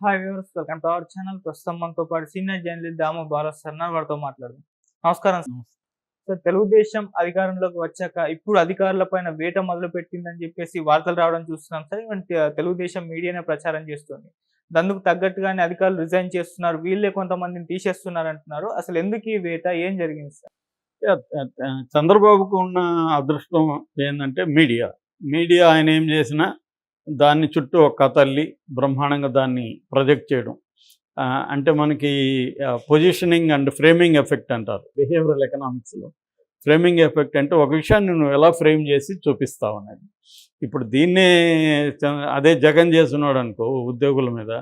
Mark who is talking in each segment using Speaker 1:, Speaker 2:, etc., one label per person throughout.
Speaker 1: Hi viewers, welcome to our channel. ప్రస్తుతం మనతో పాటు సీనియర్ జర్నలిస్ట్ దాము భారత్ సార్ ఉన్నారు. వారితో మాట్లాడదాం. నమస్కారం సార్. సార్, తెలుగుదేశం అధికారంలోకి వచ్చాక ఇప్పుడు అధికారుల పైన వేట మొదలుపెట్టిందని చెప్పేసి వార్తలు రావడం చూస్తున్నాం సార్. ఈవెన్ తెలుగుదేశం మీడియానే ప్రచారం చేస్తుంది. అందుకు తగ్గట్టుగానే అధికారులు రిజైన్ చేస్తున్నారు. వీళ్ళే కొంతమందిని తీసేస్తున్నారు అంటున్నారు. అసలు ఎందుకు ఈ వేట? ఏం జరిగింది సార్?
Speaker 2: చంద్రబాబుకు ఉన్న అదృష్టం ఏంటంటే మీడియా ఆయన ఏం చేసినా దాన్ని చుట్టూ ఒక కథ అల్లి బ్రహ్మాండంగా దాన్ని ప్రొజెక్ట్ చేయడం. అంటే మనకి పొజిషనింగ్ అండ్ ఫ్రేమింగ్ ఎఫెక్ట్ అంటారు బిహేవియరల్ ఎకనామిక్స్లో. ఫ్రేమింగ్ ఎఫెక్ట్ అంటే ఒక విషయాన్ని నువ్వు ఎలా ఫ్రేమ్ చేసి చూపిస్తావు అనేది. ఇప్పుడు దీన్నే అదే జగన్ చేస్తున్నాడు అనుకో ఉద్యోగుల మీద.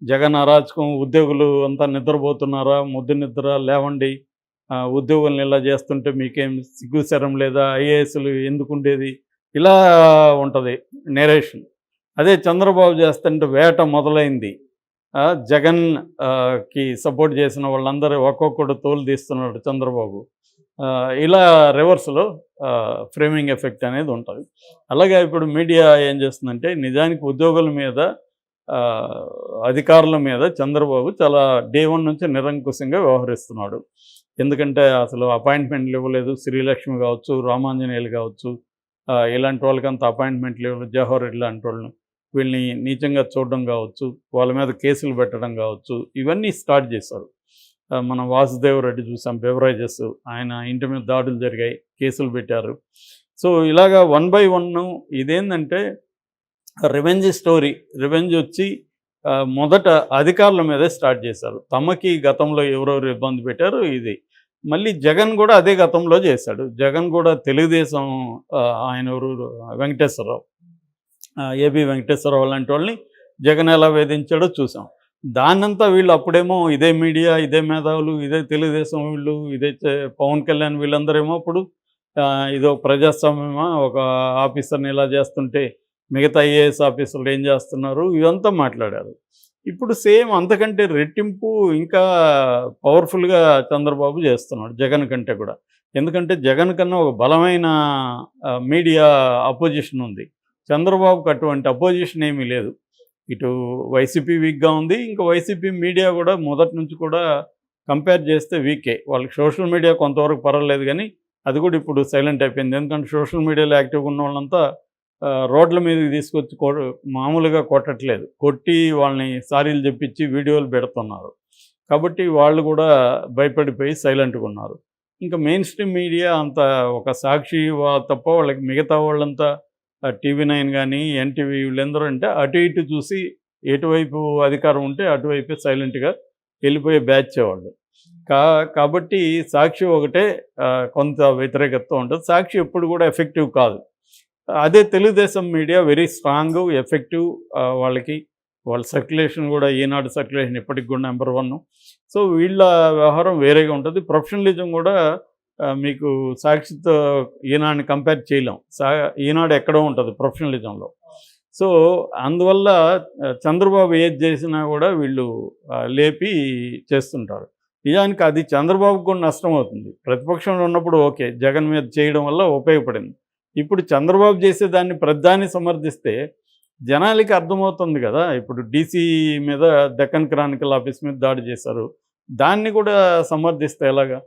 Speaker 2: జగన్ అరాచకం, ఉద్యోగులు అంతా నిద్రపోతున్నారా, ముద్దు నిద్ర లేవండి, ఉద్యోగులను ఇలా చేస్తుంటే మీకేం సిగ్గు శరం లేదా, ఐఏఎస్లు ఎందుకు ఉండేది, ఇలా ఉంటుంది నేరేషన్. అదే చంద్రబాబు చేస్తుంటే వేట మొదలైంది. జగన్ కి సపోర్ట్ చేసిన వాళ్ళందరూ ఒక్కొక్కడు తోలు తీస్తున్నాడు చంద్రబాబు. ఇలా రివర్స్లో ఫ్రేమింగ్ ఎఫెక్ట్ అనేది ఉంటుంది. అలాగే ఇప్పుడు మీడియా ఏం చేస్తుందంటే నిజానికి ఉద్యోగుల మీద, అధికారుల మీద చంద్రబాబు చాలా డే 1 నుంచి నిరంకుశంగా వ్యవహరిస్తున్నాడు. ఎందుకంటే అసలు అపాయింట్మెంట్లు ఇవ్వలేదు. శ్రీలక్ష్మి కావచ్చు, రామాంజనేయులు కావచ్చు, ఇలాంటి వాళ్ళకంత అపాయింట్మెంట్లు ఇవ్వలేదు. జవహర్ రెడ్డి లాంటి వాళ్ళని వీళ్ళని నీచంగా చూడడం కావచ్చు, వాళ్ళ మీద కేసులు పెట్టడం కావచ్చు, ఇవన్నీ స్టార్ట్ చేశారు. మనం వాసుదేవ్ రెడ్డి చూసాం, బెవరేజెస్, ఆయన ఇంటి మీద దాడులు జరిగాయి, కేసులు పెట్టారు. సో ఇలాగా 1 by 1 ఇదేంటంటే రివెంజ్ స్టోరీ. రివెంజ్ వచ్చి మొదట అధికారుల మీదే స్టార్ట్ చేశారు. తమకి గతంలో ఎవరెవరు ఇబ్బంది పెట్టారు ఇది. మళ్ళీ జగన్ కూడా అదే గతంలో చేశాడు. జగన్ కూడా తెలుగుదేశం ఆయన ఎవరు వెంకటేశ్వరరావు, ఏబి వెంకటేశ్వరరావు లాంటి వాళ్ళని జగన్ ఎలా వేధించాడో చూసాం. దాన్నంతా వీళ్ళు అప్పుడేమో ఇదే మీడియా, ఇదే మేధావులు, ఇదే తెలుగుదేశం వీళ్ళు, ఇదే పవన్ కళ్యాణ్ వీళ్ళందరేమో అప్పుడు ఇదో ప్రజాస్వామ్యమా, ఒక ఆఫీసర్ని ఇలా చేస్తుంటే మిగతా ఐఏఎస్ ఆఫీసర్లు ఏం చేస్తున్నారు, ఇదంతా మాట్లాడారు. ఇప్పుడు సేమ్ అంతకంటే రెట్టింపు ఇంకా పవర్ఫుల్గా చంద్రబాబు చేస్తున్నాడు జగన్ కంటే కూడా. ఎందుకంటే జగన్ కన్నా ఒక బలమైన మీడియా అపోజిషన్ ఉంది. చంద్రబాబుకి అటువంటి అపోజిషన్ ఏమీ లేదు. ఇటు వైసీపీ వీక్గా ఉంది, ఇంకా వైసీపీ మీడియా కూడా మొదటి నుంచి కూడా కంపేర్ చేస్తే వీకే. వాళ్ళకి సోషల్ మీడియా కొంతవరకు పర్వాలేదు, కానీ అది కూడా ఇప్పుడు సైలెంట్ అయిపోయింది. ఎందుకంటే సోషల్ మీడియాలో యాక్టివ్గా ఉన్న వాళ్ళంతా రోడ్ల మీదకి తీసుకొచ్చి మామూలుగా కొట్టట్లేదు, కొట్టి వాళ్ళని సారీలు చెప్పించి వీడియోలు పెడుతున్నారు. కాబట్టి వాళ్ళు కూడా భయపడిపోయి సైలెంట్గా ఉన్నారు. ఇంకా మెయిన్ స్ట్రీమ్ మీడియా అంత ఒక సాక్షి తప్ప వాళ్ళకి మిగతా వాళ్ళంతా TV9 కానీ ఎన్టీవీ వీళ్ళందరూ అంటే అటు ఇటు చూసి ఎటువైపు అధికారం ఉంటే అటువైపే సైలెంట్గా వెళ్ళిపోయే బ్యాచ్ వాళ్ళు. కాబట్టి సాక్షి ఒకటే కొంత వ్యతిరేకత ఉంటుంది. సాక్షి ఎప్పుడు కూడా ఎఫెక్టివ్ కాదు. అదే Telugu Desam media very strong, effective. వాళ్ళ సర్క్యులేషన్ కూడా, ఈనాడు సర్క్యులేషన్ ఇప్పటికి కూడా నెంబర్ 1. సో వీళ్ళ వ్యవహారం వేరేగా ఉంటుంది. ప్రొఫెషనలిజం కూడా మీకు సాక్షితో ఈనాడుని కంపేర్ చేయలేం. ఈనాడు ఎక్కడో ఉంటుంది ప్రొఫెషనలిజంలో. సో అందువల్ల చంద్రబాబు ఏది చేసినా కూడా వీళ్ళు లేపి చేస్తుంటారు. నిజానికి అది చంద్రబాబుకు కూడా నష్టం అవుతుంది. ప్రతిపక్షంలో ఉన్నప్పుడు ఓకే, జగన్ మీద చేయడం వల్ల ఉపయోగపడింది. ఇప్పుడు చంద్రబాబు చేసేదాన్ని ప్రధాని సమర్థిస్తే జనాలకి అర్థమవుతుంది కదా. ఇప్పుడు డీసీ మీద, డెక్కన్ క్రానికల్ ఆఫీస్ మీద దాడి చేశారు, దాన్ని కూడా సమర్థిస్తే ఎలాగా?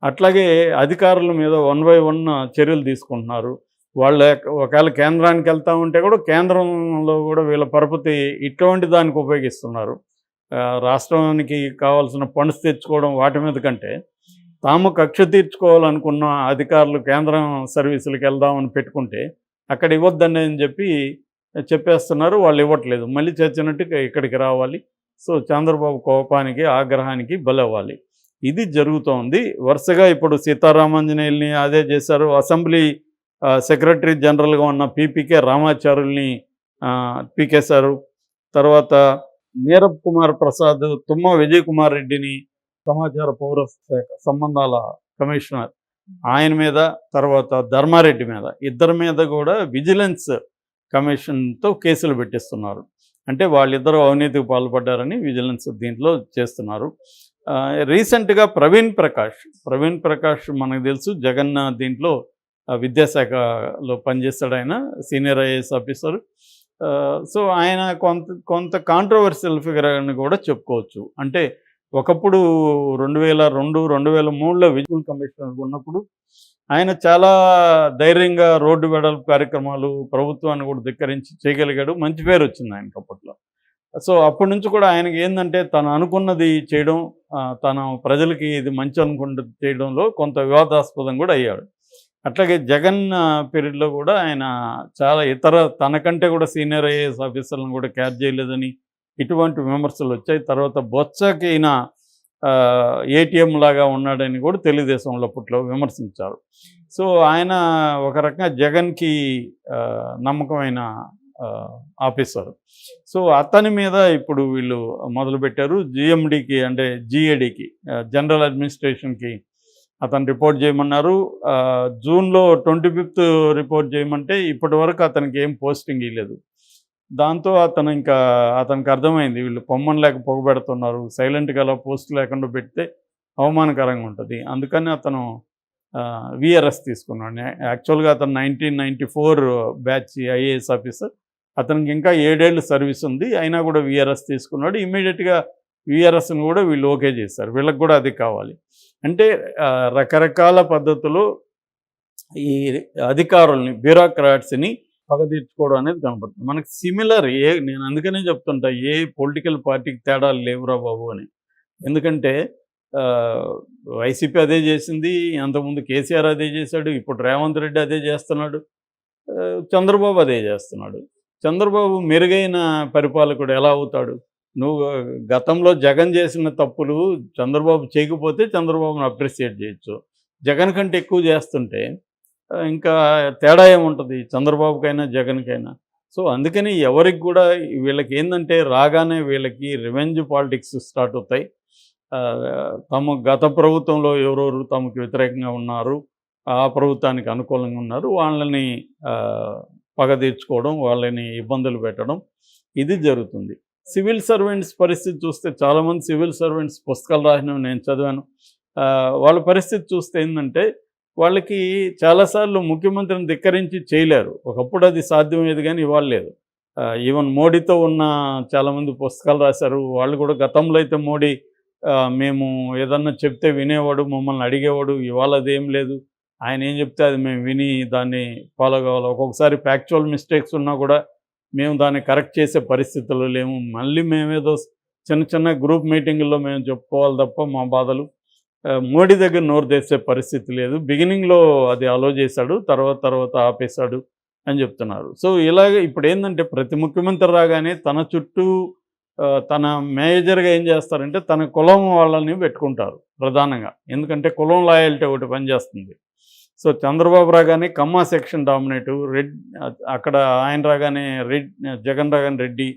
Speaker 2: అట్లాగే అధికారుల మీద 1 by 1 చర్యలు తీసుకుంటున్నారు. వాళ్ళు ఒకవేళ కేంద్రానికి వెళ్తూ ఉంటే కూడా కేంద్రంలో కూడా వీళ్ళ పరపతి ఇటువంటి దానికి ఉపయోగిస్తున్నారు. రాష్ట్రానికి కావాల్సిన ఫండ్స్ తెచ్చుకోవడం వాటి మీద కంటే తాము కక్ష తీర్చుకోవాలనుకున్న అధికారులు కేంద్రం సర్వీసులకు వెళ్దామని పెట్టుకుంటే అక్కడ ఇవ్వద్దని అని చెప్పేస్తున్నారు. వాళ్ళు ఇవ్వట్లేదు, మళ్ళీ చచ్చినట్టు ఇక్కడికి రావాలి. సో చంద్రబాబు కోపానికి, ఆగ్రహానికి బలవ్వాలి. ఇది జరుగుతోంది వరుసగా. ఇప్పుడు సీతారామాంజనేయుల్ని అదే చేశారు. అసెంబ్లీ సెక్రటరీ జనరల్గా ఉన్న పీపీకే రామాచారుల్ని పీకేశారు. తర్వాత నీరబ్ కుమార్ ప్రసాద్, తుమ్మ విజయ్ కుమార్ రెడ్డిని సమాచార పౌర సంబంధాల కమిషనర్ ఆయన మీద, తర్వాత ధర్మారెడ్డి మీద, ఇద్దరి మీద కూడా విజిలెన్స్ కమిషన్తో కేసులు పెట్టిస్తున్నారు. అంటే వాళ్ళిద్దరూ అవినీతికి పాల్పడ్డారని విజిలెన్స్ దీంట్లో చేస్తున్నారు. రీసెంట్గా ప్రవీణ్ ప్రకాష్ మనకు తెలుసు, జగన్ దీంట్లో విద్యాశాఖలో పనిచేస్తాడు. ఆయన సీనియర్ ఐఏఎస్ ఆఫీసర్. సో ఆయన కొంత కొంత కాంట్రవర్షియల్ ఫిగర్ అని కూడా చెప్పుకోవచ్చు. అంటే ఒకప్పుడు 2002, 2003లో విజిలెన్స్ కమిషనర్ ఉన్నప్పుడు ఆయన చాలా ధైర్యంగా రోడ్డు వెడల్పు కార్యక్రమాలు ప్రభుత్వాన్ని కూడా ధిక్కరించి చేయగలిగాడు. మంచి పేరు వచ్చింది ఆయనకి అప్పట్లో. సో అప్పటి నుంచి కూడా ఆయనకి ఏందంటే తను అనుకున్నది చేయడం, తను ప్రజలకి ఇది మంచి అనుకున్నది చేయడంలో కొంత వివాదాస్పదం కూడా అయ్యాడు. అట్లాగే జగన్ పీరియడ్‌లో కూడా ఆయన చాలా ఇతర తనకంటే కూడా సీనియర్ ఐఏఎస్ ఆఫీసర్లను కూడా క్యాచ్ చేయలేదని ఇటువంటి విమర్శలు వచ్చాయి. తర్వాత బొత్సకి ఈయన ఏటీఎం లాగా ఉన్నాడని కూడా తెలుగుదేశంలో అప్పట్లో విమర్శించారు. సో ఆయన ఒక రకంగా జగన్‌కి నమ్మకమైన ఆఫీసర్. సో అతని మీద ఇప్పుడు వీళ్ళు మొదలుపెట్టారు. జీఎండీకి అంటే జీఏడీకి జనరల్ అడ్మినిస్ట్రేషన్‌కి అతను రిపోర్ట్ చేయమన్నారు. జూన్‌లో 25th రిపోర్ట్ చేయమంటే ఇప్పటి వరకు అతనికి ఏం పోస్టింగ్ ఇవ్వలేదు. దాంతో అతనికి అర్థమైంది వీళ్ళు పొమ్మని లేక పొగబెడుతున్నారు. సైలెంట్‌గా అలా పోస్ట్ లేకుండా పెడితే అవమానకరంగా ఉంటుంది. అందుకని అతను వీఆర్ఎస్ తీసుకున్నాడు. యాక్చువల్గా అతను 1994 బ్యాచ్ ఐఏఎస్ ఆఫీసర్. అతనికి ఇంకా 7 ఏళ్ళు సర్వీస్ ఉంది. అయినా కూడా వీఆర్ఎస్ తీసుకున్నాడు. ఇమ్మీడియట్గా వీఆర్ఎస్ని కూడా వీళ్ళు ఓకే చేశారు. వీళ్ళకి కూడా అది కావాలి. అంటే రకరకాల పద్ధతులు ఈ అధికారుల్ని, బ్యూరోక్రాట్స్ని పగ తీర్చుకోవడం అనేది కనపడుతుంది. మనకి సిమిలర్ నేను అందుకనే చెప్తుంటా, ఏ పొలిటికల్ పార్టీకి తేడాలు లేవురా బాబు అని. ఎందుకంటే వైసీపీ అదే చేసింది, అంతకుముందు కేసీఆర్ అదే చేశాడు, ఇప్పుడు రేవంత్ రెడ్డి అదే చేస్తున్నాడు, చంద్రబాబు అదే చేస్తున్నాడు. చంద్రబాబు మెరుగైన పరిపాలకుడు ఎలా అవుతాడు? నువ్వు గతంలో జగన్ చేసిన తప్పులు చంద్రబాబు చేయకపోతే చంద్రబాబును అప్రిషియేట్ చేయొచ్చు. జగన్ కంటే ఎక్కువ చేస్తుంటే ఇంకా తేడా ఏముంటుంది చంద్రబాబుకైనా జగన్కైనా? సో అందుకని ఎవరికి కూడా వీళ్ళకి ఏంటంటే రాగానే వీళ్ళకి రివెంజ్ పాలిటిక్స్ స్టార్ట్ అవుతాయి. తమ గత ప్రభుత్వంలో ఎవరెవరు తమకు వ్యతిరేకంగా ఉన్నారు, ఆ ప్రభుత్వానికి అనుకూలంగా ఉన్నారు, వాళ్ళని పగ తీర్చుకోవడం, వాళ్ళని ఇబ్బందులు పెట్టడం ఇది జరుగుతుంది. సివిల్ సర్వెంట్స్ పరిస్థితి చూస్తే చాలామంది సివిల్ సర్వెంట్స్ పుస్తకాలు రాసినవి నేను చదివాను. వాళ్ళ పరిస్థితి చూస్తే ఏంటంటే వాళ్ళకి చాలాసార్లు ముఖ్యమంత్రిని ధిక్కరించి చేయలేరు. ఒకప్పుడు అది సాధ్యమయ్యేది కానీ ఇవాళ లేదు. ఈవెన్ మోడీతో ఉన్న చాలామంది పుస్తకాలు రాశారు. వాళ్ళు కూడా గతంలో అయితే మోడీ మేము ఏదన్నా చెప్తే వినేవాడు, మమ్మల్ని అడిగేవాడు. ఇవాళ అదేం లేదు. ఆయన ఏం చెప్తే అది మేము విని దాన్ని ఫాలో కావాలి. ఒక్కొక్కసారి ఫ్యాక్చువల్ మిస్టేక్స్ ఉన్నా కూడా మేము దాన్ని కరెక్ట్ చేసే పరిస్థితుల్లో లేము. మళ్ళీ మేమేదో చిన్న చిన్న గ్రూప్ మీటింగుల్లో మేము చెప్పుకోవాలి తప్ప మా బాధలు. మోడీ దగ్గర నోరు తెచ్చే పరిస్థితి లేదు. బిగినింగ్లో అది అలో చేశాడు, తర్వాత ఆపేశాడు అని చెప్తున్నారు. సో ఇలాగ ఇప్పుడు ఏంటంటే ప్రతి ముఖ్యమంత్రి రాగానే తన చుట్టూ తన మేజర్గా ఏం చేస్తారంటే తన కులం వాళ్ళని పెట్టుకుంటారు ప్రధానంగా. ఎందుకంటే కులం లాయల్టీ ఒకటి పనిచేస్తుంది. సో చంద్రబాబు రాగానే కమ్మా సెక్షన్ డామినేటు, అక్కడ ఆయన రాగానే జగన్ రాగానే రెడ్డి,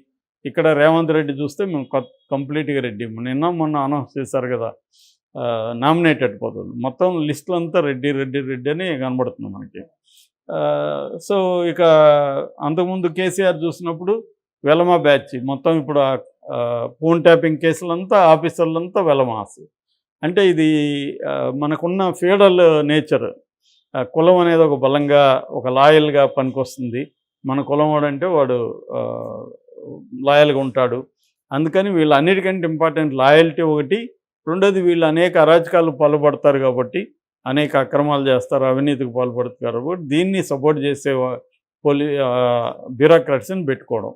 Speaker 2: ఇక్కడ రేవంత్ రెడ్డి చూస్తే మేము కంప్లీట్గా రెడ్డి. మొన్న అనౌన్స్ చేశారు కదా నామినేటెడ్ పదవులు, మొత్తం లిస్టులు అంతా రెడ్డి అని కనబడుతుంది మనకి. సో ఇక అంతకుముందు కేసీఆర్ చూసినప్పుడు వెలమా బ్యాచ్ మొత్తం. ఇప్పుడు ఫోన్ ట్యాపింగ్ కేసులంతా ఆఫీసర్లంతా వెలమాస్. అంటే ఇది మనకున్న ఫీడల్ నేచర్. కులం అనేది ఒక బలంగా ఒక లాయల్గా పనికొస్తుంది. మన కులం వాడంటే వాడు లాయల్గా ఉంటాడు. అందుకని వీళ్ళు అన్నిటికంటే ఇంపార్టెంట్ లాయల్టీ ఒకటి. రెండోది వీళ్ళు అనేక అరాచకాలు పాల్పడతారు కాబట్టి, అనేక అక్రమాలు చేస్తారు, అవినీతికి పాల్పడతారు కాబట్టి దీన్ని సపోర్ట్ చేసే బ్యూరోక్రాట్స్ని పెట్టుకోవడం.